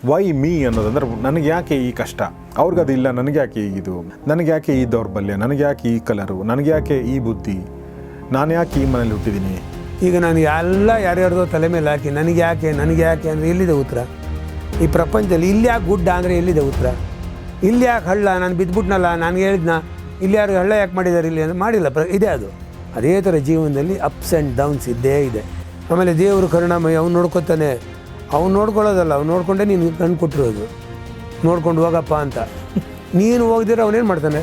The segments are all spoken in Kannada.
ವೈ ಮೀ ಅನ್ನೋದಂದ್ರೆ ನನಗೆ ಯಾಕೆ ಈ ಕಷ್ಟ, ಅವ್ರಿಗದಿಲ್ಲ, ನನಗೆ ಯಾಕೆ ಇದು, ನನಗೆ ಯಾಕೆ ಈ ದೌರ್ಬಲ್ಯ, ನನಗೆ ಯಾಕೆ ಈ ಕಲರು, ನನಗೆ ಯಾಕೆ ಈ ಬುದ್ಧಿ, ನಾನು ಯಾಕೆ ಈ ಮನೇಲಿ ಹುಟ್ಟಿದ್ದೀನಿ. ಈಗ ನಾನು ಎಲ್ಲ ಯಾರ್ಯಾರ್ದೋ ತಲೆ ಮೇಲೆ ಹಾಕಿ ನನಗೆ ಯಾಕೆ ಅಂದರೆ ಎಲ್ಲಿದೆ ಉತ್ತರ? ಈ ಪ್ರಪಂಚದಲ್ಲಿ ಇಲ್ಲಿ ಯಾಕೆ ಗುಡ್ಡ ಅಂದರೆ ಎಲ್ಲಿದೆ ಉತ್ತರ? ಇಲ್ಲಿ ಯಾಕೆ ಹಳ್ಳ, ನಾನು ಬಿದ್ದುಬಿಟ್ನಲ್ಲ, ನಾನು ಹೇಳಿದ್ನ ಇಲ್ಲಿ ಯಾರು ಹಳ್ಳ ಯಾಕೆ ಮಾಡಿದ್ದಾರೆ ಇಲ್ಲಿ ಅಂದರೆ ಮಾಡಿಲ್ಲ, ಇದೆ ಅದು. ಅದೇ ಥರ ಜೀವನದಲ್ಲಿ ಅಪ್ಸ್ ಆ್ಯಂಡ್ ಡೌನ್ಸ್ ಇದ್ದೇ ಇದೆ. ಆಮೇಲೆ ದೇವರು ಕರುಣಾಮಯ, ಅವ್ನು ನೋಡ್ಕೊತಾನೆ. ಅವ್ನು ನೋಡ್ಕೊಳ್ಳೋದಲ್ಲ, ಅವ್ನು ನೋಡಿಕೊಂಡೇ ನೀನು ಕಣ್ಣು ಕೊಟ್ಟಿರೋದು, ನೋಡ್ಕೊಂಡು ಹೋಗಪ್ಪ ಅಂತ. ನೀನು ಹೋಗ್ದಿರ ಅವನೇನು ಮಾಡ್ತಾನೆ?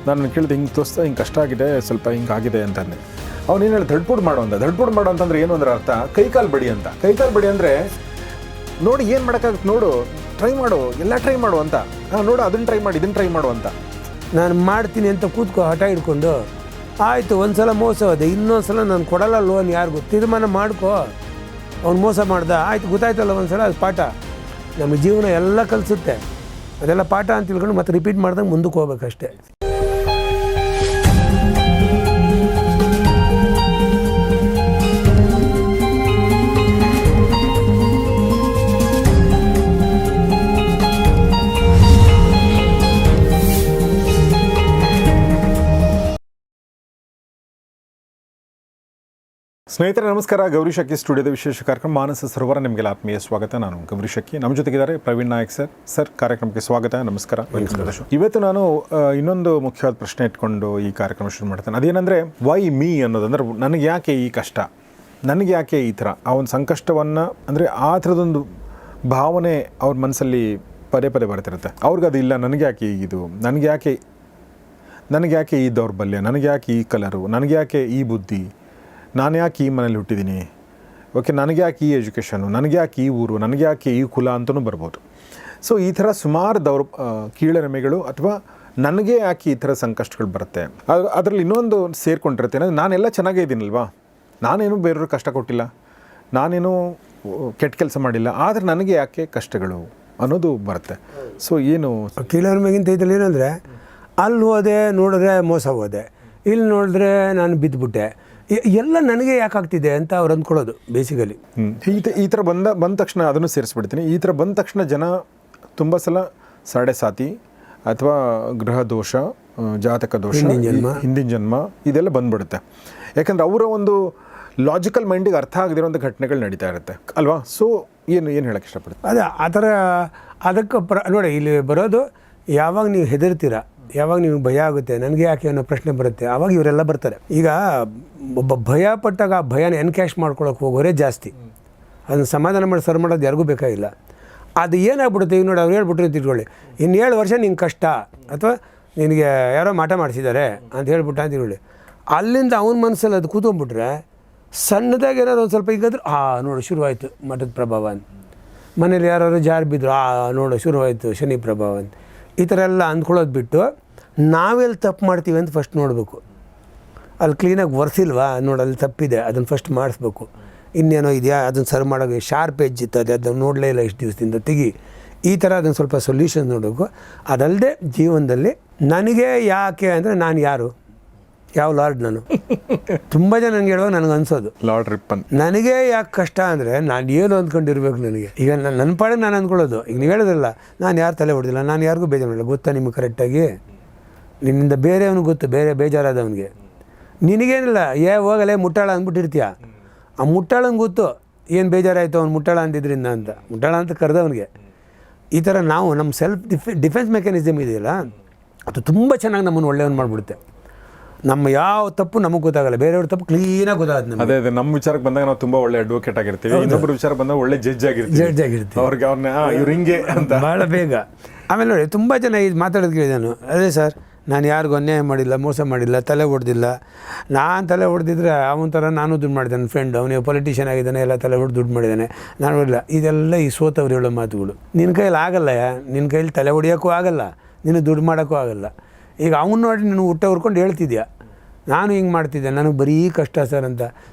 ನಾನು ಕೇಳಿದೆ, ಹಿಂಗೆ ತೋರಿಸ್ತಾ ಹಿಂಗೆ ಕಷ್ಟ ಆಗಿದೆ, ಸ್ವಲ್ಪ ಹಿಂಗಾಗಿದೆ ಅಂತಾನೆ. ಅವನೇನು ಹೇಳಿ ದಡ್ಪುಡ್ ಮಾಡು ಅಂತಂದ್ರೆ ಏನು ಅಂದ್ರೆ ಅರ್ಥ ಕೈಕಾಲು ಬಡಿ ಅಂತ. ಕೈಕಾಲು ಬಡಿ ಅಂದರೆ ನೋಡಿ ಏನು ಮಾಡೋಕ್ಕಾಗುತ್ತೆ, ನೋಡು, ಟ್ರೈ ಮಾಡು, ಎಲ್ಲ ಟ್ರೈ ಮಾಡು ಅಂತ. ನೋಡು, ಅದನ್ನು ಟ್ರೈ ಮಾಡಿ, ಇದನ್ನು ಟ್ರೈ ಮಾಡು ಅಂತ. ನಾನು ಮಾಡ್ತೀನಿ ಅಂತ ಕೂತ್ಕೋ ಹಠ ಹಿಡ್ಕೊಂಡು, ಆಯಿತು ಒಂದು ಸಲ ಮೋಸ ಹೋದೆ, ಇನ್ನೊಂದು ಸಲ ನಾನು ಕೊಡಲ್ಲ ಲೋನ್, ಯಾರಿಗೂ ತೀರ್ಮಾನ ಮಾಡ್ಕೋ. ಅವ್ನು ಮೋಸ ಮಾಡ್ದ, ಆಯಿತು ಗೊತ್ತಾಯ್ತಲ್ಲ ಒಂದು ಸಲ, ಅದು ಪಾಠ. ನಮ್ಮ ಜೀವನ ಎಲ್ಲ ಕಲಿಸುತ್ತೆ, ಅದೆಲ್ಲ ಪಾಠ ಅಂತ ತಿಳ್ಕೊಂಡು ಮತ್ತೆ ರಿಪೀಟ್ ಮಾಡ್ದಂಗೆ ಮುಂದಕ್ಕೆ ಹೋಗ್ಬೇಕಷ್ಟೆ. ಸ್ನೇಹಿತರೆ ನಮಸ್ಕಾರ. ಗೌರಿ ಶಕ್ಕಿ ಸ್ಟುಡಿಯೋದ ವಿಶೇಷ ಕಾರ್ಯಕ್ರಮ ಮಾನಸ ಸರೋವರ ನಿಮಗೆಲ್ಲ ಆತ್ಮೀಯ ಸ್ವಾಗತ. ನಾನು ಗೌರಿ ಶಕ್ಕಿ, ನಮ್ಮ ಜೊತೆಗಿದ್ದಾರೆ ಪ್ರವೀಣ್ ನಾಯಕ್ ಸರ್. ಕಾರ್ಯಕ್ರಮಕ್ಕೆ ಸ್ವಾಗತ, ನಮಸ್ಕಾರ. ಇವತ್ತು ನಾನು ಇನ್ನೊಂದು ಮುಖ್ಯವಾದ ಪ್ರಶ್ನೆ ಇಟ್ಕೊಂಡು ಈ ಕಾರ್ಯಕ್ರಮ ಶುರು ಮಾಡ್ತೇನೆ. ಅದೇನೆಂದರೆ ವೈ ಮೀ ಅನ್ನೋದಂದ್ರೆ ನನಗೆ ಯಾಕೆ ಈ ಕಷ್ಟ, ನನಗೆ ಯಾಕೆ ಈ ಥರ ಆ ಒಂದು ಸಂಕಷ್ಟವನ್ನು, ಅಂದರೆ ಆ ಥರದೊಂದು ಭಾವನೆ ಅವ್ರ ಮನಸ್ಸಲ್ಲಿ ಪದೇ ಪದೇ ಬರ್ತಿರುತ್ತೆ. ಅವ್ರಿಗದಿಲ್ಲ, ನನಗೆ ಯಾಕೆ ಇದು, ನನಗೆ ಯಾಕೆ ಈ ದೌರ್ಬಲ್ಯ, ನನಗೆ ಯಾಕೆ ಈ ಕಲರು, ನನಗೆ ಯಾಕೆ ಈ ಬುದ್ಧಿ, ನಾನು ಯಾಕೆ ಈ ಮನೇಲಿ ಹುಟ್ಟಿದ್ದೀನಿ, ಓಕೆ, ನನಗೆ ಯಾಕೆ ಈ ಎಜುಕೇಷನು, ನನಗೆ ಯಾಕೆ ಈ ಊರು, ನನಗೆ ಯಾಕೆ ಈ ಕುಲ ಅಂತಲೂ ಬರ್ಬೋದು. ಸೊ ಈ ಥರ ಸುಮಾರು ಕೀಳರಿಮೆಗಳು ಅಥವಾ ನನಗೆ ಯಾಕೆ ಈ ಥರ ಸಂಕಷ್ಟಗಳು ಬರುತ್ತೆ. ಅದರಲ್ಲಿ ಇನ್ನೊಂದು ಸೇರ್ಕೊಂಡಿರುತ್ತೆ, ಅಂದರೆ ನಾನೆಲ್ಲ ಚೆನ್ನಾಗೇ ಇದ್ದೀನಲ್ವಾ, ನಾನೇನು ಬೇರೆಯವ್ರಿಗೆ ಕಷ್ಟ ಕೊಟ್ಟಿಲ್ಲ, ನಾನೇನು ಕೆಟ್ಟ ಕೆಲಸ ಮಾಡಿಲ್ಲ, ಆದರೆ ನನಗೆ ಯಾಕೆ ಕಷ್ಟಗಳು ಅನ್ನೋದು ಬರುತ್ತೆ. ಸೊ ಏನು ಕೀಳರಿಮೆಗಿಂತ ಇದರಲ್ಲಿ ಏನಂದರೆ, ಅಲ್ಲಿ ಹೋದೆ ನೋಡಿದ್ರೆ ಮೋಸ ಹೋದೆ, ಇಲ್ಲಿ ನೋಡಿದ್ರೆ ನಾನು ಬಿದ್ದುಬಿಟ್ಟೆ, ಎಲ್ಲ ನನಗೆ ಯಾಕಾಗ್ತಿದೆ ಅಂತ ಅವ್ರು ಅಂದ್ಕೊಳ್ಳೋದು ಬೇಸಿಕಲಿ. ಈ ಥರ ಬಂದ ತಕ್ಷಣ ಅದನ್ನು ಸೇರಿಸ್ಬಿಡ್ತೀನಿ. ಈ ಥರ ಬಂದ ತಕ್ಷಣ ಜನ ತುಂಬ ಸಲ ಸಾಡೆ ಸಾತಿ ಅಥವಾ ಗ್ರಹ ದೋಷ, ಜಾತಕ ದೋಷ, ಹಿಂದಿನ ಜನ್ಮ ಇದೆಲ್ಲ ಬಂದ್ಬಿಡುತ್ತೆ. ಯಾಕಂದರೆ ಅವರ ಒಂದು ಲಾಜಿಕಲ್ ಮೈಂಡಿಗೆ ಅರ್ಥ ಆಗದಿರೋಂಥ ಘಟನೆಗಳು ನಡೀತಾ ಇರುತ್ತೆ ಅಲ್ವಾ. ಸೊ ಏನು ಹೇಳೋಕ್ಕೆ ಇಷ್ಟಪಡ್ತೀನಿ ಅದೇ ಆ ಥರ. ಅದಕ್ಕೆ ನೋಡಿ, ಇಲ್ಲಿ ಬರೋದು ಯಾವಾಗ ನೀವು ಹೆದರ್ತೀರ, ಯಾವಾಗ ನಿಮಗೆ ಭಯ ಆಗುತ್ತೆ, ನನಗೆ ಯಾಕೆ ಅನ್ನೋ ಪ್ರಶ್ನೆ ಬರುತ್ತೆ, ಆವಾಗ ಇವರೆಲ್ಲ ಬರ್ತಾರೆ. ಈಗ ಒಬ್ಬ ಭಯ ಪಟ್ಟಾಗ ಆ ಭಯನ ಎನ್ಕ್ಯಾಶ್ ಮಾಡ್ಕೊಳಕ್ಕೆ ಹೋಗೋರೇ ಜಾಸ್ತಿ. ಅದನ್ನು ಸಮಾಧಾನ ಮಾಡಿ ಸರ್ ಮಾಡೋದು ಯಾರಿಗೂ ಬೇಕಾಗಿಲ್ಲ. ಅದು ಏನಾಗ್ಬಿಡುತ್ತೆ, ಈಗ ನೋಡಿ, ಅವ್ರು ಹೇಳ್ಬಿಟ್ರೆ ತಿಳ್ಕೊಳ್ಳಿ, ಇನ್ನು 7 ವರ್ಷ ನಿಂಗೆ ಕಷ್ಟ, ಅಥವಾ ನಿನಗೆ ಯಾರೋ ಮಾಟ ಮಾಡಿಸಿದ್ದಾರೆ ಅಂತ ಹೇಳ್ಬಿಟ್ಟ ಅಂತ ತಿಳ್ಕೊಳ್ಳಿ. ಅಲ್ಲಿಂದ ಅವನ ಮನಸ್ಸಲ್ಲಿ ಅದು ಕೂತ್ಕೊಂಡ್ಬಿಟ್ರೆ ಸಣ್ಣದಾಗಿ ಏನಾದ್ರು ಒಂದು ಸ್ವಲ್ಪ ಈಗಾದ್ರೆ ನೋಡು ಶುರುವಾಯಿತು ಮಠದ ಪ್ರಭಾವ ಅಂತ, ಮನೇಲಿ ಯಾರು ಜಾರು ಬಿದ್ದರು, ನೋಡು ಶುರುವಾಯಿತು ಶನಿ ಪ್ರಭಾವ ಅಂತ, ಈ ಥರ ಎಲ್ಲ ಅಂದ್ಕೊಳ್ಳೋದು ಬಿಟ್ಟು ನಾವೆಲ್ಲಿ ತಪ್ಪು ಮಾಡ್ತೀವಿ ಅಂತ ಫಸ್ಟ್ ನೋಡಬೇಕು. ಅಲ್ಲಿ ಕ್ಲೀನಾಗಿ ಒರೆಸಿಲ್ವಾ, ನೋಡಿ ಅಲ್ಲಿ ತಪ್ಪಿದೆ, ಅದನ್ನು ಫಸ್ಟ್ ಮಾಡಿಸ್ಬೇಕು. ಇನ್ನೇನೋ ಇದೆಯಾ, ಅದನ್ನು ಸರಿ ಮಾಡೋಕ್ಕೆ ಶಾರ್ಪ್ ಎಜ್ ಇರ್ತದೆ, ಅದನ್ನು ನೋಡಲೇ ಇಲ್ಲ ಇಷ್ಟು ದಿವಸದಿಂದ, ತೆಗಿ. ಈ ಥರ ಅದನ್ನು ಸ್ವಲ್ಪ ಸೊಲ್ಯೂಷನ್ ನೋಡಬೇಕು. ಅದಲ್ಲದೆ ಜೀವನದಲ್ಲಿ ನನಗೆ ಯಾಕೆ ಅಂದರೆ ನಾನು ಯಾರು, ಯಾವ ಲಾರ್ಡ್ ನಾನು. ತುಂಬ ಜನ ನನಗೆ ಹೇಳುವಾಗ ನನಗೆ ಅನ್ಸೋದು ಲಾರ್ಡ್ ರಿಪ್ಪನ್. ನನಗೆ ಯಾಕೆ ಕಷ್ಟ ಅಂದರೆ ನಾನು ಏನು ಅಂದ್ಕೊಂಡಿರ್ಬೇಕು ನನಗೆ. ಈಗ ನನ್ನ ಪಾಡಿಗೆ ನಾನು ಅಂದ್ಕೊಳ್ಳೋದು. ಈಗ ನೀವು ಹೇಳೋದಿಲ್ಲ, ನಾನು ಯಾರು ತಲೆ ಹೊಡೆದಿಲ್ಲ, ನಾನು ಯಾರಿಗೂ ಬೇಜಾರು ಮಾಡಿಲ್ಲ, ಗೊತ್ತಾ ನಿಮಗೆ ಕರೆಕ್ಟಾಗಿ. ನಿನ್ನಿಂದ ಬೇರೆಯವನಿಗೆ ಗೊತ್ತು, ಬೇಜಾರಾದವನಿಗೆ. ನಿನಗೇನಿಲ್ಲ, ಹೋಗಲೇ ಮುಟ್ಟಾಳ ಅಂದ್ಬಿಟ್ಟಿರ್ತೀಯ. ಆ ಮುಟ್ಟಾಳಂಗೆ ಗೊತ್ತು ಏನು ಬೇಜಾರಾಯಿತು ಅವ್ನು ಮುಟ್ಟಾಳ ಅಂದಿದ್ರಿಂದ ಅಂತ, ಮುಟ್ಟಾಳ ಅಂತ ಕರೆದವನಿಗೆ. ಈ ಥರ ನಾವು ನಮ್ಮ ಸೆಲ್ಫ್ ಡಿಫೆನ್ಸ್ ಮೆಕ್ಯಾನಿಸಮ್ ಇದೆಯಲ್ಲ, ಅದು ತುಂಬ ಚೆನ್ನಾಗಿ ನಮ್ಮನ್ನು ಒಳ್ಳೆಯವನು ಮಾಡಿಬಿಡುತ್ತೆ. ನಮ್ಮ ಯಾವ ತಪ್ಪು ನಮಗೆ ಗೊತ್ತಾಗಲ್ಲ, ಬೇರೆಯವ್ರ ತಪ್ಪು ಕ್ಲೀನಾಗಿ ಗೊತ್ತಾಗುತ್ತೆ. ಅದೇ ನಮ್ಮ ವಿಚಾರಕ್ಕೆ ಬಂದಾಗ ನಾವು ತುಂಬ ಒಳ್ಳೆ ಅಡ್ವೊಕೇಟ್ ಆಗಿರ್ತೀವಿ, ಇನ್ನೊಬ್ಬರ ವಿಚಾರ ಬಂದಾಗ ಒಳ್ಳೆ ಜಡ್ಜ್ ಆಗಿರ್ತೀವಿ. ಅವ್ರಿಗೆ ಇವ್ರು ಹಿಂಗೆ ಅಂತ ಭಾಳ ಬೇಗ. ಆಮೇಲೆ ನೋಡಿ, ತುಂಬ ಜನ ಇದು ಮಾತಾಡೋದು ಕೇಳಿದಾನು, ಅದೇ ಸರ್ ನಾನು ಯಾರಿಗೂ ಅನ್ಯಾಯ ಮಾಡಿಲ್ಲ, ಮೋಸ ಮಾಡಿಲ್ಲ, ತಲೆ ಹೊಡೆದಿಲ್ಲ. ನಾನು ತಲೆ ಹೊಡೆದಿದ್ರೆ ಅವನ ಥರ ನಾನು ದುಡ್ಡು ಮಾಡಿದ್ದಾನೆ, ಫ್ರೆಂಡ್ ಅವನಿಗೆ ಪೊಲಿಟಿಷಿಯನ್ ಆಗಿದ್ದಾನೆ, ಎಲ್ಲ ತಲೆ ಹೊಡೆದು ದುಡ್ಡು ಮಾಡಿದ್ದಾನೆ, ನಾನು ಹೊಡಿಲ್ಲ. ಇದೆಲ್ಲ ಈ ಸೋತವ್ರು ಹೇಳೋ ಮಾತುಗಳು. ನಿನ್ನ ಕೈಲಿ ಆಗಲ್ಲ, ನಿನ್ನ ಕೈಲಿ ತಲೆ ಹೊಡಿಯೋಕ್ಕೂ ಆಗಲ್ಲ, ನಿನ್ನ ದುಡ್ಡು ಮಾಡೋಕ್ಕೂ ಆಗಲ್ಲ. ಈಗ ಅವನು ನೋಡಿ ನೀನು ಊಟ ಹುರ್ಕೊಂಡು ಹೇಳ್ತಿದ್ಯಾ, ನಾನು ಹಿಂಗೆ ಮಾಡ್ತಿದ್ದೆ, ನನಗೆ ಬರೀ ಕಷ್ಟ ಸರ್ ಅಂತ.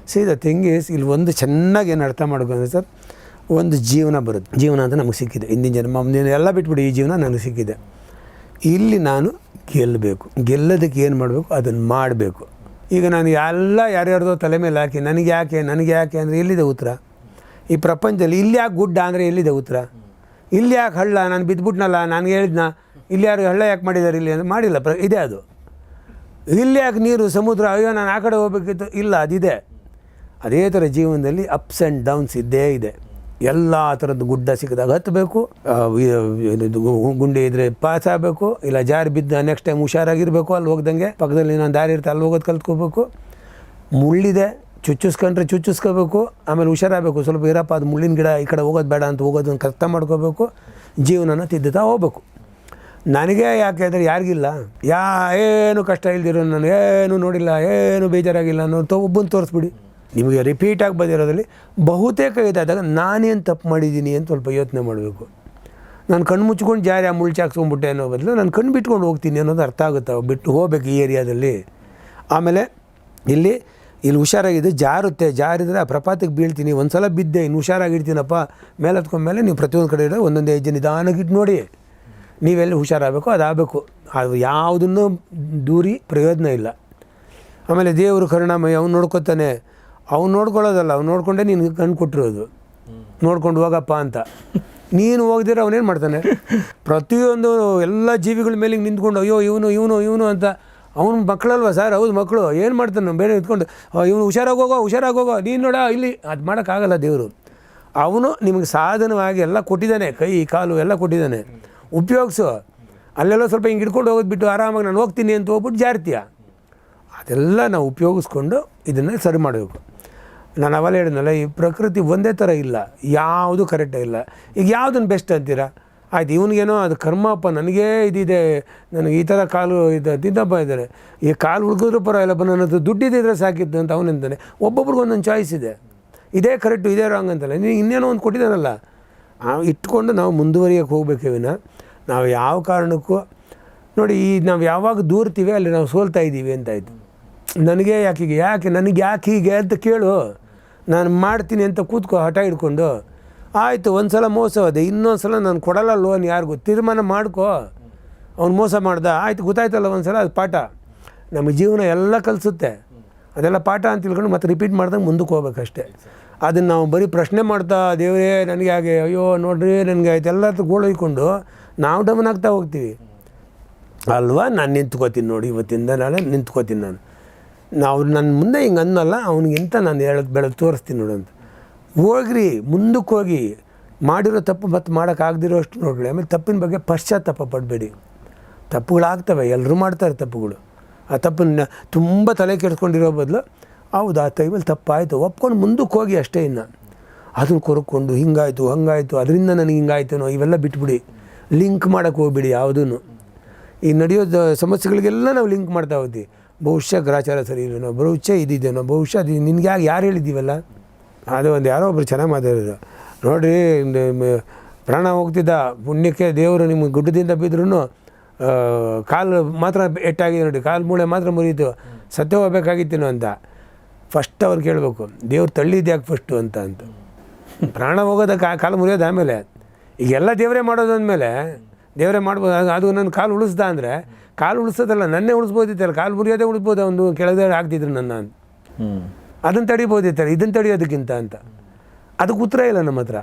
ದ ಥಿಂಗ್ ಈಸ್, ಇಲ್ಲಿ ಒಂದು ಚೆನ್ನಾಗಿ ಏನು ಅರ್ಥ ಮಾಡ್ಕೊಂಡ್ರೆ ಸರ್, ಒಂದು ಜೀವನ ಬರುತ್ತೆ. ಜೀವನ ಅಂತ ನಮಗೆ ಸಿಕ್ಕಿದೆ, ಹಿಂದಿನ ಜನ್ಮ ಮುಂದಿನ ಎಲ್ಲ ಬಿಟ್ಬಿಡಿ, ಈ ಜೀವನ ನನಗೆ ಸಿಕ್ಕಿದೆ. ಇಲ್ಲಿ ನಾನು ಗೆಲ್ಲಬೇಕು. ಗೆಲ್ಲೋದಕ್ಕೆ ಏನು ಮಾಡಬೇಕು, ಅದನ್ನು ಮಾಡಬೇಕು. ಈಗ ನಾನು ಯಾರ್ಯಾರ್ದೋ ತಲೆ ಮೇಲೆ ಹಾಕಿ ನನಗೆ ಯಾಕೆ ಅಂದರೆ ಎಲ್ಲಿದೆ ಉತ್ತರ? ಈ ಪ್ರಪಂಚದಲ್ಲಿ ಇಲ್ಲಿ ಯಾಕೆ ಗುಡ್ಡ ಅಂದರೆ ಎಲ್ಲಿದೆ ಉತ್ತರ? ಇಲ್ಲಿ ಯಾಕೆ ಹಳ್ಳ, ನಾನು ಬಿದ್ದುಬಿಟ್ನಲ್ಲ, ನಾನು ಹೇಳಿದ್ನ ಇಲ್ಲಿ ಯಾರು ಹಳ್ಳ ಯಾಕೆ ಮಾಡಿದ್ದಾರೆ ಇಲ್ಲಿ ಅಂದರೆ ಮಾಡಿಲ್ಲ, ಇದೆ ಅದು. ಇಲ್ಲಿ ಯಾಕೆ ನೀರು ಸಮುದ್ರ, ಅಯ್ಯೋ ನಾನು ಆ ಕಡೆ ಹೋಗ್ಬೇಕಿತ್ತು, ಇಲ್ಲ ಅದಿದೆ. ಅದೇ ಥರ ಜೀವನದಲ್ಲಿ ಅಪ್ಸ್ ಆ್ಯಂಡ್ ಡೌನ್ಸ್ ಇದ್ದೇ ಇದೆ. ಎಲ್ಲ ಥರದ್ದು ಗುಡ್ಡ ಸಿಕ್ಕಿದಾಗ ಹತ್ತಬೇಕು, ಗುಂಡಿ ಇದ್ದರೆ ಪಾಸ್ ಆಗಬೇಕು, ಇಲ್ಲ ಜಾರಿ ಬಿದ್ದು ನೆಕ್ಸ್ಟ್ ಟೈಮ್ ಹುಷಾರಾಗಿರಬೇಕು, ಅಲ್ಲಿ ಹೋಗ್ದಂಗೆ ಪಕ್ಕದಲ್ಲಿ ಇನ್ನೊಂದು ದಾರಿ ಇರುತ್ತೆ ಅಲ್ಲಿ ಹೋಗೋದು ಕಲ್ತ್ಕೋಬೇಕು. ಮುಳ್ಳಿದೆ ಚುಚ್ಚಿಸ್ಕೊಂಡ್ರೆ ಚುಚ್ಚಿಸ್ಕೋಬೇಕು, ಆಮೇಲೆ ಹುಷಾರಾಗಬೇಕು, ಸ್ವಲ್ಪ ಇರಪ್ಪ ಅದು ಮುಳ್ಳಿನ ಗಿಡ ಈ ಕಡೆ ಹೋಗೋದು ಬೇಡ ಅಂತ ಹೋಗೋದನ್ನು ಅರ್ಥ ಮಾಡ್ಕೋಬೇಕು, ಜೀವನನ ತಿದ್ದುತ್ತಾ ಹೋಗ್ಬೇಕು. ನನಗೆ ಯಾಕೆ ಅಂದರೆ ಯಾರಿಗಿಲ್ಲ, ಏನು ಕಷ್ಟ ಇಲ್ದಿರೋ, ನಾನು ಏನು ನೋಡಿಲ್ಲ, ಏನು ಬೇಜಾರಾಗಿಲ್ಲ ಅನ್ನೋ ಒಬ್ಬನ ತೋರಿಸ್ಬಿಡಿ. ನಿಮಗೆ ರಿಪೀಟಾಗಿ ಬಂದಿರೋದ್ರಲ್ಲಿ ಬಹುತೇಕ ಇದಾದಾಗ ನಾನೇನು ತಪ್ಪು ಮಾಡಿದ್ದೀನಿ ಅಂತ ಸ್ವಲ್ಪ ಯೋಚನೆ ಮಾಡಬೇಕು. ನಾನು ಕಣ್ಣು ಮುಚ್ಕೊಂಡು ಜಾರಿ ಆ ಮುಳ್ಳು ಚಾಕ್ಸ್ಕೊಂಡ್ಬಿಟ್ಟೆ ಅನ್ನೋ ಬದಲು ನಾನು ಕಣ್ಣು ಬಿಟ್ಕೊಂಡು ಹೋಗ್ತೀನಿ ಅನ್ನೋದು ಅರ್ಥ ಆಗುತ್ತೆ. ಬಿಟ್ಟು ಹೋಗ್ಬೇಕು ಈ ಏರಿಯಾದಲ್ಲಿ. ಆಮೇಲೆ ಇಲ್ಲಿ ಹುಷಾರಾಗಿದೆ, ಜಾರಿದ್ರೆ ಆ ಪ್ರಪಾತಕ್ಕೆ ಬೀಳ್ತೀನಿ, ಒಂದು ಸಲ ಬಿದ್ದೆ ಇನ್ನು ಹುಷಾರಾಗಿರ್ತೀನಪ್ಪ, ಮೇಲೆ ಹತ್ಕೊಂಡ್ಮೇಲೆ ನೀವು ಪ್ರತಿಯೊಂದು ಕಡೆ ಇರೋ ಒಂದೊಂದು ಹೆಜ್ಜೆ ನಿಧಾನಗಿಟ್ಟು ನೋಡಿ, ನೀವೆಲ್ಲಿ ಹುಷಾರಾಗಬೇಕು ಅದಾಗಬೇಕು. ಅದು ಯಾವುದನ್ನು ದೂರಿ ಪ್ರಯೋಜನ ಇಲ್ಲ. ಆಮೇಲೆ ದೇವರು ಕರುಣಾಮಯ, ಅವ್ನು ನೋಡ್ಕೊತಾನೆ, ಅವ್ನು ನೋಡ್ಕೊಳ್ಳೋದಲ್ಲ, ಅವ್ನು ನೋಡಿಕೊಂಡೇ ನೀನು ಕಣ್ಣು ಕೊಟ್ಟಿರೋದು, ನೋಡ್ಕೊಂಡು ಹೋಗಪ್ಪ ಅಂತ. ನೀನು ಹೋಗ್ದಿರ ಅವನೇನು ಮಾಡ್ತಾನೆ? ಪ್ರತಿಯೊಂದು ಎಲ್ಲ ಜೀವಿಗಳ ಮೇಲೆ ಹಿಂಗೆ ನಿಂತ್ಕೊಂಡು ಅಯ್ಯೋ ಇವನು ಅಂತ. ಅವನು ಮಕ್ಕಳಲ್ವ ಸರ್? ಹೌದು ಮಕ್ಕಳು. ಏನು ಮಾಡ್ತಾನೆ ಬೇರೆ ನಿಂತ್ಕೊಂಡು ಇವನು ಹುಷಾರಾಗೋಗೋ ನೀನು ನೋಡ ಇಲ್ಲಿ, ಅದು ಮಾಡೋಕ್ಕಾಗಲ್ಲ. ದೇವರು ಅವನು ನಿಮಗೆ ಸಾಧನವಾಗಿ ಎಲ್ಲ ಕೊಟ್ಟಿದ್ದಾನೆ, ಕೈ ಕಾಲು ಎಲ್ಲ ಕೊಟ್ಟಿದ್ದಾನೆ, ಉಪಯೋಗಿಸು. ಅಲ್ಲೆಲ್ಲ ಸ್ವಲ್ಪ ಹಿಂಗೆ ಹಿಡ್ಕೊಂಡು ಹೋಗೋದು ಬಿಟ್ಟು ಆರಾಮಾಗಿ ನಾನು ಹೋಗ್ತೀನಿ ಅಂತ ಹೋಗ್ಬಿಟ್ಟು ಜಾರ್ತೀಯ. ಅದೆಲ್ಲ ನಾವು ಉಪಯೋಗಿಸ್ಕೊಂಡು ಇದನ್ನು ಸರಿ ಮಾಡಬೇಕು. ನಾನು ಅವೆಲ್ಲ ಹೇಳಿದ್ನಲ್ಲ, ಈ ಪ್ರಕೃತಿ ಒಂದೇ ಥರ ಇಲ್ಲ, ಯಾವುದು ಕರೆಕ್ಟಾಗಿಲ್ಲ. ಈಗ ಯಾವುದನ್ನು ಬೆಸ್ಟ್ ಅಂತೀರಾ? ಆಯ್ತು, ಇವನಿಗೇನೋ ಅದು ಕರ್ಮಪ್ಪ, ನನಗೇ ಇದಿದೆ, ನನಗೆ ಈ ಥರ ಕಾಲು ತಿದ್ದಪ್ಪ ಇದ್ದಾರೆ, ಈ ಕಾಲು ಹುಡುಗಿದ್ರು ಪರವಾಗಿಲ್ಲಪ್ಪ, ನನ್ನದು ದುಡ್ಡಿದ್ದರೆ ಸಾಕಿತ್ತು ಅಂತ ಅವನಿಂತಾನೆ. ಒಬ್ಬೊಬ್ರಿಗೆ ಒಂದೊಂದು ಚಾಯ್ಸ್ ಇದೆ, ಇದೇ ಕರೆಕ್ಟು ಇದೇ ರಾಂಗ್ ಅಂತಲ್ಲ. ನೀವು ಇನ್ನೇನೋ ಒಂದು ಕೊಟ್ಟಿದ್ದಾನಲ್ಲ, ಇಟ್ಕೊಂಡು ನಾವು ಮುಂದುವರಿಯೋಕ್ಕೆ ಹೋಗ್ಬೇಕು ವಿನ ನಾವು ಯಾವ ಕಾರಣಕ್ಕೂ ನೋಡಿ, ನಾವು ಯಾವಾಗ ದೂರ್ತೀವಿ ಅಲ್ಲಿ ನಾವು ಸೋಲ್ತಾ ಇದ್ದೀವಿ ಅಂತಾಯಿತು. ನನಗೆ ನನಗೆ ಯಾಕೆ ಹೀಗೆ ಅಂತ ಕೇಳು, ನಾನು ಮಾಡ್ತೀನಿ ಅಂತ ಕೂತ್ಕೋ ಹಠ ಹಿಡ್ಕೊಂಡು. ಆಯಿತು, ಒಂದು ಸಲ ಮೋಸ ಹೋದೆ, ಇನ್ನೊಂದು ಸಲ ನಾನು ಕೊಡಲ್ಲ ಲೋನ್, ಯಾರಿಗೂ ತೀರ್ಮಾನ ಮಾಡ್ಕೋ. ಅವ್ನು ಮೋಸ ಮಾಡ್ದ, ಆಯಿತು ಗೊತ್ತಾಯ್ತಲ್ಲ ಒಂದು ಸಲ, ಅದು ಪಾಠ. ನಮ್ಮ ಜೀವನ ಎಲ್ಲ ಕಲಿಸುತ್ತೆ, ಅದೆಲ್ಲ ಪಾಠ ಅಂತ ತಿಳ್ಕೊಂಡು ಮತ್ತೆ ರಿಪೀಟ್ ಮಾಡ್ದಂಗೆ ಮುಂದಕ್ಕೆ ಹೋಗ್ಬೇಕಷ್ಟೇ. ಅದನ್ನು ನಾವು ಬರೀ ಪ್ರಶ್ನೆ ಮಾಡ್ತಾ ದೇವರೇ ನನಗೆ ಹಾಗೆ, ಅಯ್ಯೋ ನೋಡ್ರಿ ನನಗೆ ಆಯ್ತು ಎಲ್ಲ ಗೋಳೊಯ್ಕೊಂಡು ನಾವು ಡಮನ್ ಆಗ್ತಾ ಹೋಗ್ತೀವಿ ಅಲ್ವಾ. ನಾನು ನಿಂತ್ಕೋತೀನಿ ನೋಡಿ, ಇವತ್ತಿಂದ ನಾಳೆ ನಿಂತ್ಕೋತೀನಿ. ನಾವು ನನ್ನ ಮುಂದೆ ಹಿಂಗೆ ಅನ್ನಲ್ಲ, ಅವ್ನಿಗಿಂತ ನಾನು ಬೆಳೆದು ತೋರಿಸ್ತೀನಿ ನೋಡಂತ. ಹೋಗ್ರಿ ಮುಂದಕ್ಕೆ ಹೋಗಿ, ಮಾಡಿರೋ ತಪ್ಪು ಮತ್ತೆ ಮಾಡೋಕ್ಕಾಗದಿರೋ ಅಷ್ಟು ನೋಡ್ರಿ. ಆಮೇಲೆ ತಪ್ಪಿನ ಬಗ್ಗೆ ಪಶ್ಚಾತ್ತಾಪ ಪಡಬೇಡಿ. ತಪ್ಪುಗಳಾಗ್ತವೆ, ಎಲ್ಲರೂ ಮಾಡ್ತಾರೆ ತಪ್ಪುಗಳು. ಆ ತಪ್ಪನ್ನು ತುಂಬ ತಲೆ ಕೆಡಿಸ್ಕೊಂಡಿರೋ ಬದಲು ಹೌದು ಆ ಟೈಮಲ್ಲಿ ತಪ್ಪಾಯಿತು ಒಪ್ಕೊಂಡು ಮುಂದಕ್ಕೆ ಹೋಗಿ ಅಷ್ಟೇ. ಇನ್ನು ಅದನ್ನು ಕೊರ್ಕೊಂಡು ಹಿಂಗಾಯಿತು ಹಂಗಾಯಿತು ಅದರಿಂದ ನನಗೆ ಹಿಂಗಾಯ್ತೇನೋ ಇವೆಲ್ಲ ಬಿಟ್ಬಿಡಿ. ಲಿಂಕ್ ಮಾಡೋಕ್ಕೆ ಹೋಗ್ಬಿಡಿ ಯಾವುದೂ. ಈ ನಡೆಯೋದು ಸಮಸ್ಯೆಗಳಿಗೆಲ್ಲ ನಾವು ಲಿಂಕ್ ಮಾಡ್ತಾ ಹೋಗ್ತೀವಿ. ಬಹುಶಃ ಗ್ರಾಚಾರ ಸರಿ ಇಲ್ವೇನೋ, ಬಹುಶಃ ಇದಿದ್ದೇನೋ, ಬಹುಶಃ ಅದು ನಿನಗೆ ಯಾರು ಹೇಳಿದ್ದೀವಲ್ಲ. ಅದು ಒಂದು ಯಾರೋ ಒಬ್ರು ಚೆನ್ನಾಗಿ ಮಾತಾಡಿದ್ರು ನೋಡಿರಿ, ಪ್ರಾಣ ಹೋಗ್ತಿದ್ದ ಪುಣ್ಯಕ್ಕೆ ದೇವರು ನಿಮಗೆ ಗುಡ್ಡದಿಂದ ಬಿದ್ರೂ ಕಾಲು ಮಾತ್ರ ಎಟ್ಟಾಗಿದೆ ನೋಡಿ, ಕಾಲು ಮೂಳೆ ಮಾತ್ರ ಮುರಿಯಿತು, ಸತ್ಯ ಹೋಗ್ಬೇಕಾಗಿತ್ತೇನೋ ಅಂತ. ಫಸ್ಟ್ ಅವ್ರು ಕೇಳಬೇಕು, ದೇವ್ರು ತಳ್ಳಿದ್ದು ಯಾಕೆ ಫಸ್ಟು ಅಂತ. ಪ್ರಾಣ ಹೋಗೋದಕ್ಕೆ ಕಾಲು ಮುರಿಯೋದು ಆಮೇಲೆ. ಈಗೆಲ್ಲ ದೇವರೇ ಮಾಡೋದು ಅಂದಮೇಲೆ ದೇವರೇ ಮಾಡ್ಬೋದು. ಅದು ನನ್ನ ಕಾಲು ಉಳಿಸ್ದ ಅಂದರೆ ಕಾಲು ಉಳಿಸೋದಲ್ಲ, ನನ್ನೇ ಉಳಿಸ್ಬೋದಿತ್ತಲ್ಲ, ಕಾಲು ಮುರಿಯೋದೇ ಉಳಿಸ್ಬೋದು. ಒಂದು ಕೆಳಗೆ ಆಗ್ತಿದ್ರು ನನ್ನ ಅಂತ, ಅದನ್ನು ತಡಿಬೋದಿತ್ತಲ್ಲ, ಇದನ್ನು ತಡಿಯೋದಕ್ಕಿಂತ ಅಂತ. ಅದಕ್ಕೆ ಉತ್ತರ ಇಲ್ಲ ನಮ್ಮ ಹತ್ರ.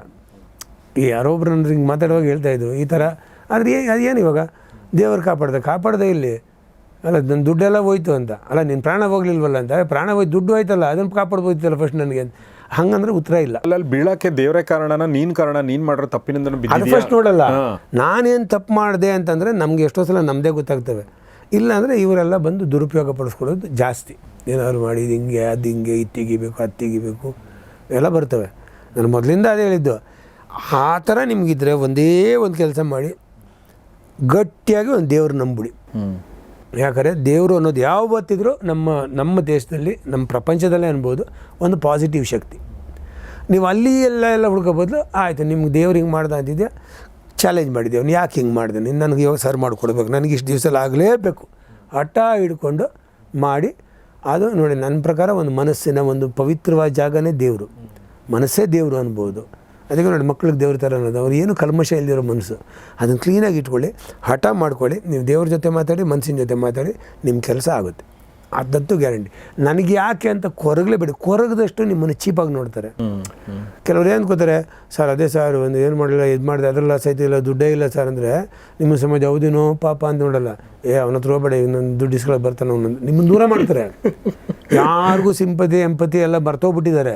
ಈ ಯಾರೊಬ್ರು ಅಂದ್ರೆ ಹಿಂಗೆ ಮಾತಾಡುವಾಗ ಹೇಳ್ತಾಯಿದ್ರು ಈ ಥರ. ಆದರೆ ಅದೇನು ಇವಾಗ ದೇವರು ಕಾಪಾಡ್ದೆ ಇಲ್ಲಿ ಅಲ್ಲ, ನನ್ನ ದುಡ್ಡೆಲ್ಲ ಹೋಯ್ತು ಅಂತ. ಅಲ್ಲ ನಿನ್ನ ಪ್ರಾಣ ಹೋಗ್ಲಿಲ್ವಲ್ಲ ಅಂತ. ಪ್ರಾಣ ಹೋಯ್ತು, ದುಡ್ಡು ಹೋಯ್ತಲ್ಲ, ಅದನ್ನು ಕಾಪಾಡ್ಬೋದಿತ್ತಲ್ಲ ಫಸ್ಟ್ ನನಗೆ. ಹಂಗಂದ್ರೆ ಉತ್ತರ ಇಲ್ಲ. ಅಲ್ಲಿ ಬೀಳಕ್ಕೆ ದೇವರೇ ಕಾರಣನ, ನೀನು ಕಾರಣ, ನೀನು ಮಾಡಿರೋ ತಪ್ಪಿನಿಂದ ಅದು ಫಸ್ಟ್ ನೋಡಲ್ಲ. ನಾನೇನು ತಪ್ಪು ಮಾಡಿದೆ ಅಂತಂದರೆ ನಮಗೆ ಎಷ್ಟೋ ಸಲ ನಮ್ಮದೇ ಗೊತ್ತಾಗ್ತವೆ. ಇಲ್ಲಾಂದರೆ ಇವರೆಲ್ಲ ಬಂದು ದುರುಪಯೋಗ ಪಡಿಸ್ಕೊಳ್ಳೋದು ಜಾಸ್ತಿ. ಏನಾದ್ರು ಮಾಡಿ ಇದು ಹಿಂಗೆ ಅದು ಹಿಂಗೆ ಇತ್ತಿಗಿಬೇಕು ಅದು ತೆಗಿಬೇಕು ಎಲ್ಲ ಬರ್ತವೆ. ನಾನು ಮೊದಲಿಂದ ಅದೇ ಹೇಳಿದ್ದು. ಆ ಥರ ನಿಮಗಿದ್ರೆ ಒಂದೇ ಒಂದು ಕೆಲಸ ಮಾಡಿ, ಗಟ್ಟಿಯಾಗಿ ಒಂದು ದೇವ್ರು ನಂಬಿಡಿ. ಯಾಕಂದರೆ ದೇವರು ಅನ್ನೋದು ಯಾವತ್ತಿದ್ರೂ ನಮ್ಮ ದೇಶದಲ್ಲಿ, ನಮ್ಮ ಪ್ರಪಂಚದಲ್ಲೇ ಅನ್ಬೋದು ಒಂದು ಪಾಸಿಟಿವ್ ಶಕ್ತಿ. ನೀವು ಅಲ್ಲಿ ಎಲ್ಲ ಹುಡ್ಕೋಬೋದು. ಆಯಿತು ನಿಮ್ಗೆ ದೇವ್ರು ಹಿಂಗೆ ಮಾಡ್ದೆ ಅಂತಿದ್ಯಾ, ಚಾಲೆಂಜ್ ಮಾಡಿದ್ದೆ, ಅವ್ನು ಯಾಕೆ ಹಿಂಗೆ ಮಾಡಿದೆ, ನೀನು ನನಗೆ ಇವಾಗ ಸರ್ ಮಾಡಿಕೊಡ್ಬೇಕು, ನನಗೆ ಇಷ್ಟು ದಿವಸದಲ್ಲಿ ಆಗಲೇಬೇಕು, ಹಠ ಹಿಡ್ಕೊಂಡು ಮಾಡಿ. ಅದು ನೋಡಿ ನನ್ನ ಪ್ರಕಾರ ಒಂದು ಮನಸ್ಸಿನ ಒಂದು ಪವಿತ್ರವಾದ ಜಾಗನೇ ದೇವರು, ಮನಸ್ಸೇ ದೇವರು ಅನ್ಬೋದು. ಅದಕ್ಕೆ ನೋಡಿ ಮಕ್ಳಿಗೆ ದೇವ್ರ ಥರ ಅನ್ನೋದು, ಅವ್ರು ಏನು ಕಲ್ಮಶ ಇಲ್ದಿರೋ ಮನಸ್ಸು, ಅದನ್ನು ಕ್ಲೀನಾಗಿ ಇಟ್ಕೊಳ್ಳಿ, ಹಠ ಮಾಡ್ಕೊಳ್ಳಿ. ನೀವು ದೇವ್ರ ಜೊತೆ ಮಾತಾಡಿ, ಮನಸ್ಸಿನ ಜೊತೆ ಮಾತಾಡಿ, ನಿಮ್ಮ ಕೆಲಸ ಆಗುತ್ತೆ. ಅದಂತೂ ಗ್ಯಾರಂಟಿ. ನನಗೆ ಯಾಕೆ ಅಂತ ಕೊರಗಲೇಬೇಡಿ, ಕೊರಗದಷ್ಟು ನಿಮ್ಮನ್ನು ಚೀಪಾಗಿ ನೋಡ್ತಾರೆ. ಕೆಲವ್ರು ಏನು ಅನ್ಕೋತಾರೆ, ಸರ್ ಅದೇ ಸರ್ ಒಂದು ಏನು ಮಾಡಲಿಲ್ಲ ಇದು ಮಾಡಿದೆ ಅದರೆಲ್ಲ ಸಹಿತ ಇಲ್ಲ ದುಡ್ಡೇ ಇಲ್ಲ ಸರ್ ಅಂದರೆ ನಿಮ್ಮ ಸಮಾಜ ಹೌದೇನೋ ಪಾಪ ಅಂತ ನೋಡಲ್ಲ. ಅವನ ಹತ್ರ ಹೋಗ್ಬೇಡ ಇನ್ನೊಂದು ದುಡ್ಡು ಇಸ್ಕೊಳ್ಳೋಕೆ ಬರ್ತಾನೆ ಅವನೊಂದು ನಿಮ್ಮನ್ನು ದೂರ ಮಾಡ್ತಾರೆ. ಯಾರಿಗೂ ಸಿಂಪತಿ ಎಂಪತಿ ಎಲ್ಲ ಬರ್ತೋಗ್ಬಿಟ್ಟಿದ್ದಾರೆ.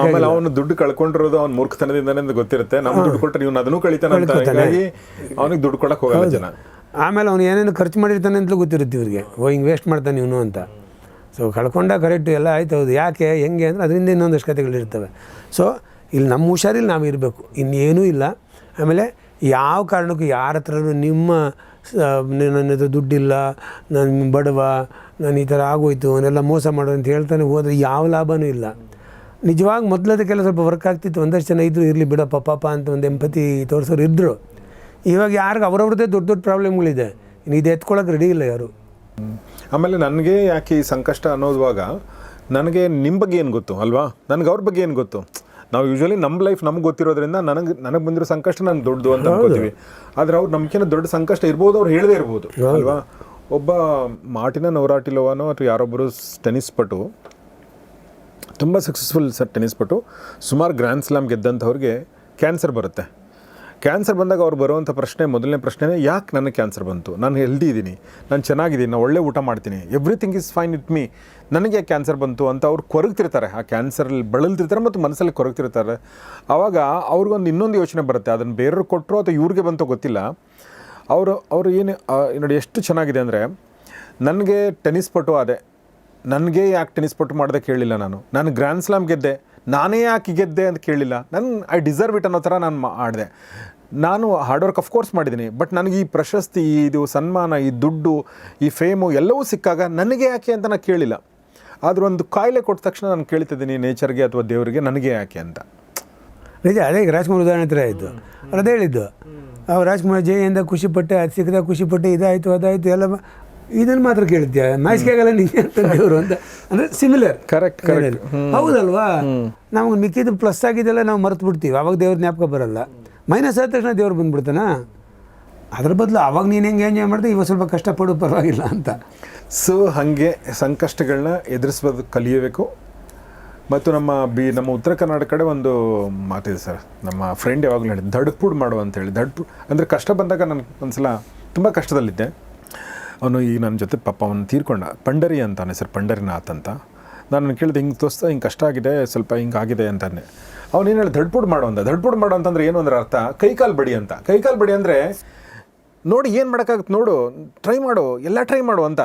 ಆಮೇಲೆ ಅವನು ದುಡ್ಡು ಕಳ್ಕೊಂಡಿರೋದು ಅವ್ನ ಮೂರ್ಖತನದಿಂದನೇ ಗೊತ್ತಿರುತ್ತೆ. ನಮ್ಮ ದುಡ್ಡು ಕೊಟ್ಟರೆ ನೀವು ಅದನ್ನು ಕಳಿತಾನೆ ಅಂತ ಹೀಗಾಗಿ ಅವನಿಗೆ ದುಡ್ಡು ಕೊಡಕ್ಕೆ ಹೋಗಲ್ಲ ಜನ. ಆಮೇಲೆ ಅವ್ನು ಏನೇನು ಖರ್ಚು ಮಾಡಿರ್ತಾನೆ ಅಂತಲೂ ಗೊತ್ತಿರುತ್ತೆ ಇವ್ರಿಗೆ, ಹಿಂಗೆ ವೇಸ್ಟ್ ಮಾಡ್ತಾನೆ ಇವನು ಅಂತ. ಸೊ ಕಳ್ಕೊಂಡ ಕರೆಕ್ಟು ಎಲ್ಲ ಆಯ್ತು. ಹೌದು, ಯಾಕೆ ಹೆಂಗೆ ಅಂದರೆ ಅದರಿಂದ ಇನ್ನೊಂದಷ್ಟು ಕಥೆಗಳಿರ್ತವೆ. ಸೊ ಇಲ್ಲಿ ನಮ್ಮ ಹುಷಾರಿಲ್ಲಿ ನಾವು ಇರಬೇಕು, ಇನ್ನೇನೂ ಇಲ್ಲ. ಆಮೇಲೆ ಯಾವ ಕಾರಣಕ್ಕೂ ಯಾರ ಹತ್ರನೂ ನಿಮ್ಮ ನನ್ನ ಹತ್ರ ದುಡ್ಡಿಲ್ಲ, ನಾನು ಬಡವ, ನಾನು ಈ ಥರ ಆಗೋಯ್ತು ಅವನ್ನೆಲ್ಲ ಮೋಸ ಮಾಡೋದು ಅಂತ ಹೇಳ್ತಾನೆ ಹೋದರೆ ಯಾವ ಲಾಭವೂ ಇಲ್ಲ. ನಿಜವಾಗಿ ಮೊದಲದಕ್ಕೆಲ್ಲ ಸ್ವಲ್ಪ ವರ್ಕ್ ಆಗ್ತಿತ್ತು, ಒಂದಷ್ಟು ಜನ ಇದ್ದರು ಇರಲಿ ಬಿಡಪ್ಪ ಪಾಪ ಅಂತ ಒಂದು ಎಂಪತಿ ತೋರಿಸೋರು ಇದ್ದರು. ಇವಾಗ ಯಾರಿಗೆ ಅವ್ರವ್ರದ್ದೇ ದೊಡ್ಡ ದೊಡ್ಡ ಪ್ರಾಬ್ಲಮ್ಗಳಿದೆ, ಇನ್ನು ಇದು ಎತ್ಕೊಳ್ಳೋಕೆ ರೆಡಿ ಇಲ್ಲ ಯಾರು. ಆಮೇಲೆ ನನಗೆ ಯಾಕೆ ಈ ಸಂಕಷ್ಟ ಅನ್ನೋದುವಾಗ ನನಗೆ ನಿಮ್ಮ ಬಗ್ಗೆ ಏನು ಗೊತ್ತು ಅಲ್ವಾ, ನನಗೆ ಅವ್ರ ಬಗ್ಗೆ ಏನು ಗೊತ್ತು. ನಾವು ಯೂಶ್ವಲಿ ನಮ್ಮ ಲೈಫ್ ನಮ್ಗೆ ಗೊತ್ತಿರೋದ್ರಿಂದ ನನಗೆ ಬಂದಿರೋ ಸಂಕಷ್ಟ ನನಗೆ ದೊಡ್ಡದು ಅಂತ ಅನ್ಕೋತೀವಿ. ಆದರೆ ಅವ್ರು ನಮ್ಗೇನೋ ದೊಡ್ಡ ಸಂಕಷ್ಟ ಇರ್ಬೋದು, ಅವ್ರು ಹೇಳದೇ ಇರ್ಬೋದು ಅಲ್ವಾ. ಒಬ್ಬ ಮಾರ್ಟಿನಾ ನವರಾಟಿಲೋವಾನೋ ಅಥವಾ ಯಾರೊಬ್ಬರು ಟೆನ್ನಿಸ್ ಪಟು, ತುಂಬ ಸಕ್ಸಸ್ಫುಲ್ ಟೆನ್ನಿಸ್ ಪಟು, ಸುಮಾರು ಗ್ರ್ಯಾಂಡ್ ಸ್ಲಾಮ್ ಗೆದ್ದಂಥವ್ರಿಗೆ ಕ್ಯಾನ್ಸರ್ ಬರುತ್ತೆ. ಕ್ಯಾನ್ಸರ್ ಬಂದಾಗ ಅವ್ರು ಬರುವಂಥ ಮೊದಲನೇ ಪ್ರಶ್ನೆನೇ ಯಾಕೆ ನನಗೆ ಕ್ಯಾನ್ಸರ್ ಬಂತು, ನಾನು ಹೆಲ್ದಿ ಇದ್ದೀನಿ, ನಾನು ಚೆನ್ನಾಗಿದ್ದೀನಿ, ನಾನು ಒಳ್ಳೆ ಊಟ ಮಾಡ್ತೀನಿ, everything is fine it me, ನನಗೆ ಯಾಕೆ ಕ್ಯಾನ್ಸರ್ ಬಂತು ಅಂತ ಅವ್ರು ಕೊರಗ್ತಿರ್ತಾರೆ. ಆ ಕ್ಯಾನ್ಸರಲ್ಲಿ ಬಳಲ್ತಿರ್ತಾರೆ ಮತ್ತು ಮನಸ್ಸಲ್ಲಿ ಕೊರಗ್ತಿರ್ತಾರೆ. ಆವಾಗ ಅವ್ರಿಗೊಂದು ಇನ್ನೊಂದು ಯೋಚನೆ ಬರುತ್ತೆ, ಅದನ್ನು ಬೇರೆಯವ್ರು ಕೊಟ್ಟರು ಅಥವಾ ಇವ್ರಿಗೆ ಬಂತೋ ಗೊತ್ತಿಲ್ಲ. ಅವರು ಏನು ನೋಡಿ ಎಷ್ಟು ಚೆನ್ನಾಗಿದೆ ಅಂದರೆ, ನನಗೆ ಟೆನ್ನಿಸ್ ಪಟು ಆದೆ, ನನಗೆ ಯಾಕೆ ಟೆನ್ನಿಸ್ ಪಟು ಮಾಡಿದೆ ಕೇಳಿಲ್ಲ, ನಾನು ಗ್ರ್ಯಾಂಡ್ ಸ್ಲಾಮ್ ಗೆದ್ದೆ, ನಾನೇ ಯಾಕೆ ಗೆದ್ದೆ ಅಂತ ಕೇಳಿಲ್ಲ, ಐ ಡಿಸರ್ವ್ ಇಟ್ ಅನ್ನೋ ಥರ ನಾನು ಮಾಡಿದೆ. ನಾನು ಹಾರ್ಡ್ ವರ್ಕ್ ಅಫ್ಕೋರ್ಸ್ ಮಾಡಿದ್ದೀನಿ, ಬಟ್ ನನಗೆ ಈ ಪ್ರಶಸ್ತಿ, ಇದು ಸನ್ಮಾನ, ಈ ದುಡ್ಡು, ಈ ಫೇಮು ಎಲ್ಲವೂ ಸಿಕ್ಕಾಗ ನನಗೆ ಯಾಕೆ ಅಂತ ನಾನು ಕೇಳಿಲ್ಲ. ಆದರೂ ಒಂದು ಕಾಯಿಲೆ ಕೊಟ್ಟ ತಕ್ಷಣ ನಾನು ಕೇಳ್ತಿದ್ದೀನಿ ನೇಚರ್ಗೆ ಅಥವಾ ದೇವರಿಗೆ ನನಗೆ ಯಾಕೆ ಅಂತ. ನಿಜ, ಅದೇ ರಾಜ್ಕುಮಾರ್ ಉದಾಹರಣೆ ಹತ್ರ ಆಯಿತು. ಅದೇ ಹೇಳಿದ್ದು, ರಾಜ್ಕುಮಾರ್ ಜಯಿಂದ ಖುಷಿಪಟ್ಟೆ, ಅದು ಸಿಕ್ಕದಾಗ ಖುಷಿಪಟ್ಟೆ, ಇದಾಯಿತು ಅದಾಯಿತು ಎಲ್ಲ ಇದನ್ನು ಮಾತ್ರ ಕೇಳಿದ್ಯಾ, ನಾಚಿಕೆಗಲ್ಲ ನಿಂಗೆ ಅಂತ ದೇವರು ಅಂತ. ಅಂದರೆ ಸಿಮಿಲರ್. ಕರೆಕ್ಟ್. ಹೌದಲ್ವಾ, ನಮಗೆ ಮಿಕ್ಕಿದ್ದು ಪ್ಲಸ್ ಆಗಿದ್ದೆಲ್ಲ ನಾವು ಮರೆತು ಬಿಡ್ತೀವಿ, ಅವಾಗ ದೇವ್ರ ಜ್ಞಾಪಕ ಬರಲ್ಲ. ಮೈನಸ್ ಆದ ತಕ್ಷಣ ದೇವ್ರು ಬಂದ್ಬಿಡ್ತಾನ. ಅದ್ರ ಬದಲು ಅವಾಗ ನೀನು ಹೆಂಗೆ ಎಂಜಾಯ್ ಮಾಡಿದೆ, ಇವಾಗ ಸ್ವಲ್ಪ ಕಷ್ಟಪಡೋದು ಪರವಾಗಿಲ್ಲ ಅಂತ. ಸೊ ಹಾಗೆ ಸಂಕಷ್ಟಗಳನ್ನ ಎದುರಿಸೋದು ಕಲಿಯಬೇಕು. ಮತ್ತು ನಮ್ಮ ಉತ್ತರ ಕರ್ನಾಟಕ ಕಡೆ ಒಂದು ಮಾತಿದೆ ಸರ್, ನಮ್ಮ ಫ್ರೆಂಡ್ ಯಾವಾಗಲೂ ಹೇಳಿದ್ದು ದಡ್ಪುಡ್ ಮಾಡು ಅಂತೇಳಿ. ದಡ್ಪುಡ್ ಅಂದರೆ ಕಷ್ಟ ಬಂದಾಗ ನನಗೆ ಒಂದ್ಸಲ ತುಂಬ ಕಷ್ಟದಲ್ಲಿದ್ದೆ. ಅವನು ಈಗ ನನ್ನ ಜೊತೆ ಪಾಪ ಅವನು ತೀರ್ಕೊಂಡ, ಪಂಡರಿ ಅಂತಾನೆ ಸರ್, ಪಂಡರಿನಾಥ್ ಅಂತ. ನಾನು ಕೇಳಿದೆ, ಹಿಂಗೆ ತೋರಿಸ್ತಾ ಹಿಂಗೆ ಕಷ್ಟ ಆಗಿದೆ, ಸ್ವಲ್ಪ ಹಿಂಗಾಗಿದೆ ಅಂತಾನೆ. ಅವನೇನು ಹೇಳಿ ದಡ್ಪುಡ್ ಮಾಡು ಅಂತ. ದಡ್ಪುಡ್ ಮಾಡು ಅಂತಂದ್ರೆ ಏನು ಅಂದ್ರೆ ಅರ್ಥ ಕೈಕಾಲು ಬಡಿ ಅಂತ. ಕೈಕಾಲು ಬಡಿ ಅಂದರೆ ನೋಡಿ ಏನು ಮಾಡೋಕ್ಕಾಗುತ್ತೆ ನೋಡು, ಟ್ರೈ ಮಾಡು, ಎಲ್ಲ ಟ್ರೈ ಮಾಡು ಅಂತ.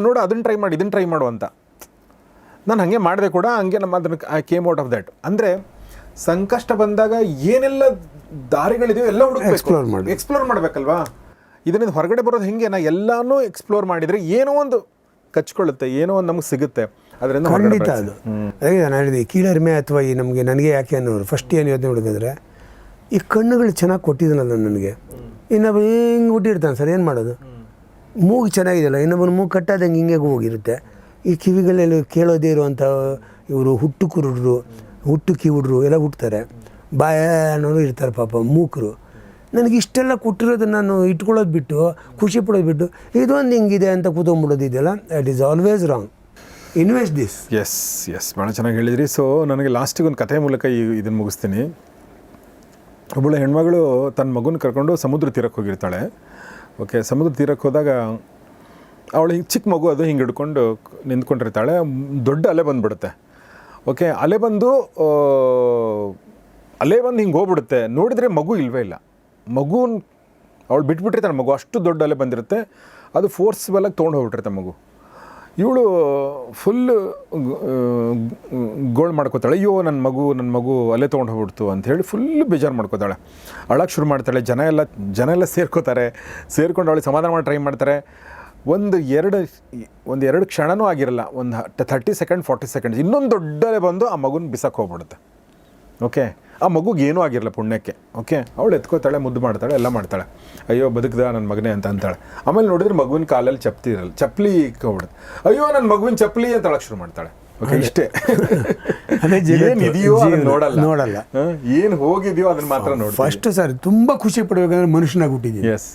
ನೋಡು ಅದನ್ನು ಟ್ರೈ ಮಾಡಿ, ಇದನ್ನು ಟ್ರೈ ಮಾಡು ಅಂತ. ನಾನು ಹಾಗೆ ಮಾಡಿದೆ ಕೂಡ, ಹಂಗೆ ಅದನ್ನು I came out of that. ಅಂದರೆ ಸಂಕಷ್ಟ ಬಂದಾಗ ಏನೆಲ್ಲ ದಾರಿಗಳಿದೆಯೋ ಎಲ್ಲ ಹುಡುಕಬೇಕು, ಎಕ್ಸ್ಪ್ಲೋರ್ ಮಾಡಬೇಕಲ್ವಾ. ಇದರಿಂದ ಹೊರಗಡೆ ಬರೋದು ಹೆಂಗೆ, ನಾ ಎಲ್ಲನೂ ಎಕ್ಸ್ಪ್ಲೋರ್ ಮಾಡಿದರೆ ಏನೋ ಒಂದು ಕಚ್ಕೊಳ್ಳುತ್ತೆ, ಏನೋ ಒಂದು ನಮ್ಗೆ ಸಿಗುತ್ತೆ. ಅದರಿಂದ ಖಂಡಿತ ಅದು ಅದೇ ನಾನು ಹೇಳಿದೆ, ಕೀಳರಿಮೆ ಅಥವಾ ಈ ನನಗೆ ಯಾಕೆ ಅನ್ನೋರು ಫಸ್ಟ್ ಏನು ಯೋಚನೆ ಹುಡುಗಿದ್ರೆ, ಈ ಕಣ್ಣುಗಳು ಚೆನ್ನಾಗಿ ಕೊಟ್ಟಿದ್ದಾನಲ್ಲ ನನಗೆ, ಇನ್ನೊಬ್ಬ ಹಿಂಗೆ ಹುಟ್ಟಿರ್ತಾನೆ ಸರ್, ಏನು ಮಾಡೋದು. ಮೂಗು ಚೆನ್ನಾಗಿದೆಯಲ್ಲ, ಇನ್ನೊಬ್ಬನ ಮೂಗು ಕಟ್ಟಾದಂಗೆ ಹಿಂಗೆ ಹೋಗಿರುತ್ತೆ. ಈ ಕಿವಿಗಳಲ್ಲಿ ಕೇಳೋದೇ ಇರುವಂಥ ಇವರು ಹುಟ್ಟು ಕುರುಡ್ರು, ಹುಟ್ಟು ಕಿವುಡ್ರು ಎಲ್ಲ ಹುಟ್ತಾರೆ, ಬಾಯ ಅನ್ನೋರು ಇರ್ತಾರೆ ಪಾಪ ಮೂಕರು. ನನಗೆ ಇಷ್ಟೆಲ್ಲ ಕೊಟ್ಟಿರೋದನ್ನು ನಾನು ಇಟ್ಕೊಳ್ಳೋದು ಬಿಟ್ಟು, ಖುಷಿ ಪಡೋದು ಬಿಟ್ಟು, ಇದೊಂದು ಹಿಂಗಿದೆ ಅಂತ ಕೂತ್ಕೊಂಡ್ಬಿಡೋದಿದೆಯಲ್ಲ, it is always wrong. Invest this. Yes ಭಾಳ ಚೆನ್ನಾಗಿ ಹೇಳಿದ್ರಿ. ಸೊ ನನಗೆ ಲಾಸ್ಟಿಗೆ ಒಂದು ಕಥೆ ಮೂಲಕ ಇದನ್ನು ಮುಗಿಸ್ತೀನಿ. ಒಬ್ಬಳು ಹೆಣ್ಮಗಳು ತನ್ನ ಮಗುನ ಕರ್ಕೊಂಡು ಸಮುದ್ರ ತೀರಕ್ಕೆ ಹೋಗಿರ್ತಾಳೆ. ಓಕೆ, ಸಮುದ್ರ ತೀರಕ್ಕೆ ಹೋದಾಗ ಅವಳು ಹಿಂಗೆ ಚಿಕ್ಕ ಮಗು, ಅದು ಹಿಂಗೆ ಹಿಡ್ಕೊಂಡು ನಿಂತ್ಕೊಂಡಿರ್ತಾಳೆ. ದೊಡ್ಡ ಅಲೆ ಬಂದುಬಿಡುತ್ತೆ. ಓಕೆ, ಅಲೆ ಬಂದು ಹಿಂಗೆ ಹೋಗ್ಬಿಡುತ್ತೆ. ನೋಡಿದರೆ ಮಗು ಇಲ್ಲವೇ ಇಲ್ಲ. ಮಗು ಅವಳು ಬಿಟ್ಬಿಟ್ಟಿರ್ತಾಳೆ. ಮಗು ಅಷ್ಟು ದೊಡ್ಡ ಅಲೆ ಬಂದಿರುತ್ತೆ, ಅದು ಫೋರ್ಸ್ಬಲಾಗಿ ತೊಗೊಂಡು ಹೋಗ್ಬಿಟ್ಟಿರುತ್ತೆ ಮಗು. ಇವಳು ಫುಲ್ಲು ಗೋಳು ಮಾಡ್ಕೋತಾಳೆ, ಅಯ್ಯೋ ನನ್ನ ಮಗು ಅಲ್ಲೇ ತೊಗೊಂಡು ಹೋಗ್ಬಿಡ್ತು ಅಂಥೇಳಿ ಫುಲ್ಲು ಬೇಜಾರು ಮಾಡ್ಕೋತಾಳೆ. ಅಳಕ್ಕೆ ಶುರು ಮಾಡ್ತಾಳೆ. ಜನ ಎಲ್ಲ ಸೇರ್ಕೊಂಡು ಅವಳಿಗೆ ಸಮಾಧಾನ ಮಾಡಿ ಟ್ರೈ ಮಾಡ್ತಾರೆ. ಒಂದು ಎರಡು ಕ್ಷಣನೂ ಆಗಿರಲ್ಲ, ಒಂದು 30 ಸೆಕೆಂಡ್ 40 ಸೆಕೆಂಡ್ಸ್ ಇನ್ನೊಂದು ದೊಡ್ಡಲೆ ಬಂದು ಆ ಮಗುನ ಬಿಸಕ್ಕೆ ಹೋಗ್ಬಿಡುತ್ತೆ. ಓಕೆ, ಆ ಮಗುಗೆ ಏನೂ ಆಗಿರಲ್ಲ ಪುಣ್ಯಕ್ಕೆ. ಓಕೆ, ಅವಳು ಎತ್ಕೋತಾಳೆ, ಮುದ್ದು ಮಾಡ್ತಾಳೆ, ಎಲ್ಲ ಮಾಡ್ತಾಳೆ. ಅಯ್ಯೋ ಬದುಕ್ದ ನನ್ನ ಮಗನೇ ಅಂತ ಅಂತಾಳೆ. ಆಮೇಲೆ ನೋಡಿದ್ರೆ ಮಗುವಿನ ಕಾಲಲ್ಲಿ ಚಪ್ಪಲಿ ಹೋಗ್ಬಿಡುತ್ತೆ. ಅಯ್ಯೋ ನನ್ನ ಮಗುವಿನ ಚಪ್ಪಲಿ ಅಂತ ಹೇಳಕ್ಕೆ ಶುರು ಮಾಡ್ತಾಳೆ. ಓಕೆ, ಇಷ್ಟೇ. ಏನಿದೆಯೋ ಅದನ್ನು ನೋಡಲ್ಲ, ಏನು ಹೋಗಿದೆಯೋ ಅದನ್ನ ಮಾತ್ರ ನೋಡಿ. ಫಸ್ಟ್ ಸರ್ ತುಂಬ ಖುಷಿ ಪಡಬೇಕಂದ್ರೆ ಮನುಷ್ಯನಾಗಿ ಹುಟ್ಟಿದ್ದೀನಿ. ಎಸ್,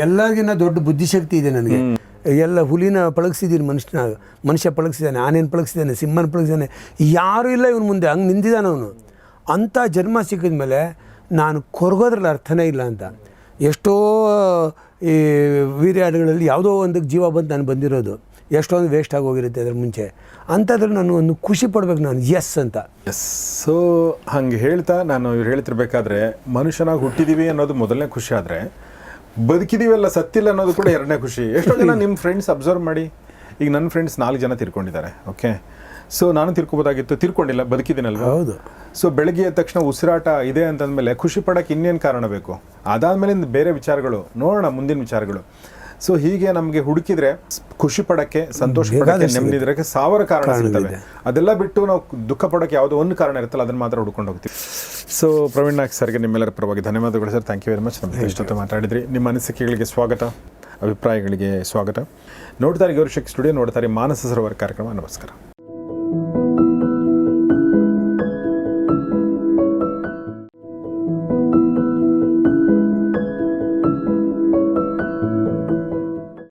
ಎಲ್ಲರಿಗಿನ್ನ ದೊಡ್ಡ ಬುದ್ಧಿಶಕ್ತಿ ಇದೆ ನನಗೆ. ಎಲ್ಲ ಹುಲಿನ ಪಳಗಿಸಿದ್ದೀನಿ ಮನುಷ್ಯ ಪಳಗಿಸಿದ್ದಾನೆ, ಆನೆನ ಪಳಗಿಸಿದ್ದಾನೆ, ಸಿಂಹನ ಪಳಗಿಸಿದ್ದಾನೆ, ಯಾರೂ ಇಲ್ಲ ಇವನು ಮುಂದೆ, ಹಂಗೆ ನಿಂತಿದ್ದಾನೆ ಅವನು. ಅಂಥ ಜನ್ಮ ಸಿಕ್ಕಿದ ಮೇಲೆ ನಾನು ಕೊರಗೋದ್ರಲ್ಲಿ ಅರ್ಥನೇ ಇಲ್ಲ ಅಂತ. ಎಷ್ಟೋ ಈ ವೀರ್ಯಾಡುಗಳಲ್ಲಿ ಯಾವುದೋ ಒಂದಕ್ಕೆ ಜೀವ ಬಂದು ನಾನು ಬಂದಿರೋದು, ಎಷ್ಟೊಂದು ವೇಸ್ಟ್ ಆಗೋಗಿರುತ್ತೆ ಅದ್ರ ಮುಂಚೆ. ಅಂಥದ್ರಲ್ಲಿ ನಾನು ಒಂದು ಖುಷಿ ಪಡ್ಬೇಕು ನಾನು, ಎಸ್ ಅಂತ. ಎಸ್. ಸೊ ಹಂಗೆ ಹೇಳ್ತಾ ನಾನು ಇವ್ರು ಹೇಳ್ತಿರ್ಬೇಕಾದ್ರೆ ಮನುಷ್ಯನಾಗಿ ಹುಟ್ಟಿದೀವಿ ಅನ್ನೋದು ಮೊದಲನೇ ಖುಷಿ, ಆದರೆ ಬದುಕಿದೀವಲ್ಲ ಸತ್ತಿಲ್ಲ ಅನ್ನೋದು ಕೂಡ ಎರಡನೇ ಖುಷಿ. ಎಷ್ಟೋ ಜನ ನಿಮ್ಮ ಫ್ರೆಂಡ್ಸ್ ಅಬ್ಸರ್ವ್ ಮಾಡಿ, ಈಗ ನನ್ನ ಫ್ರೆಂಡ್ಸ್ 4 ಜನ ತಿರ್ಕೊಂಡಿದ್ದಾರೆ. ಓಕೆ, ಸೊ ನಾನು ತಿರ್ಕೋಬೋದಾಗಿತ್ತು, ತಿರ್ಕೊಂಡಿಲ್ಲ, ಬದುಕಿದ್ದೀನಲ್ವ. ಹೌದು. ಸೊ ಬೆಳಗ್ಗೆ ಎದ್ದ ತಕ್ಷಣ ಉಸಿರಾಟ ಇದೆ ಅಂತಂದಮೇಲೆ ಖುಷಿ ಪಡೋಕ್ಕೆ ಇನ್ನೇನು ಕಾರಣ ಬೇಕು? ಅದಾದಮೇಲೆ ಬೇರೆ ವಿಚಾರಗಳು ನೋಡೋಣ, ಮುಂದಿನ ವಿಚಾರಗಳು. ಸೊ ಹೀಗೆ ನಮಗೆ ಹುಡುಕಿದ್ರೆ ಖುಷಿ ಪಡೋಕ್ಕೆ, ಸಂತೋಷ ಪಡೋಕ್ಕೆ, ನೆಮ್ಮದಿರೋಕ್ಕೆ 1000 ಕಾರಣ ಸಿಗ್ತವೆ. ಅದೆಲ್ಲ ಬಿಟ್ಟು ನಾವು ದುಃಖ ಪಡೋಕ್ಕೆ ಯಾವುದೋ ಒಂದು ಕಾರಣ ಇರುತ್ತಲ್ಲ, ಅದನ್ನು ಮಾತ್ರ ಹುಡ್ಕೊಂಡು ಹೋಗ್ತೀವಿ. ಸೊ ಪ್ರವೀಣ್ ನಾಯಕ್ ಸರ್ಗೆ ನಿಮ್ಮೆಲ್ಲರ ಪರವಾಗಿ ಧನ್ಯವಾದಗಳು sir. Thank you very much. ನಮ್ಮ ಇಷ್ಟೊತ್ತು ಮಾತಾಡಿದ್ರಿ. ನಿಮ್ಮ ಅನಿಸಿಕೆಗಳಿಗೆ ಸ್ವಾಗತ, ಅಭಿಪ್ರಾಯಗಳಿಗೆ ಸ್ವಾಗತ. ನೋಡ್ತಾರೆ ಗೌರಿಶಕ್ತಿ ಸ್ಟುಡಿಯೋ, ನೋಡ್ತಾರೆ ಮಾನಸ ಸರೋವರ ಕಾರ್ಯಕ್ರಮ. ನಮಸ್ಕಾರ.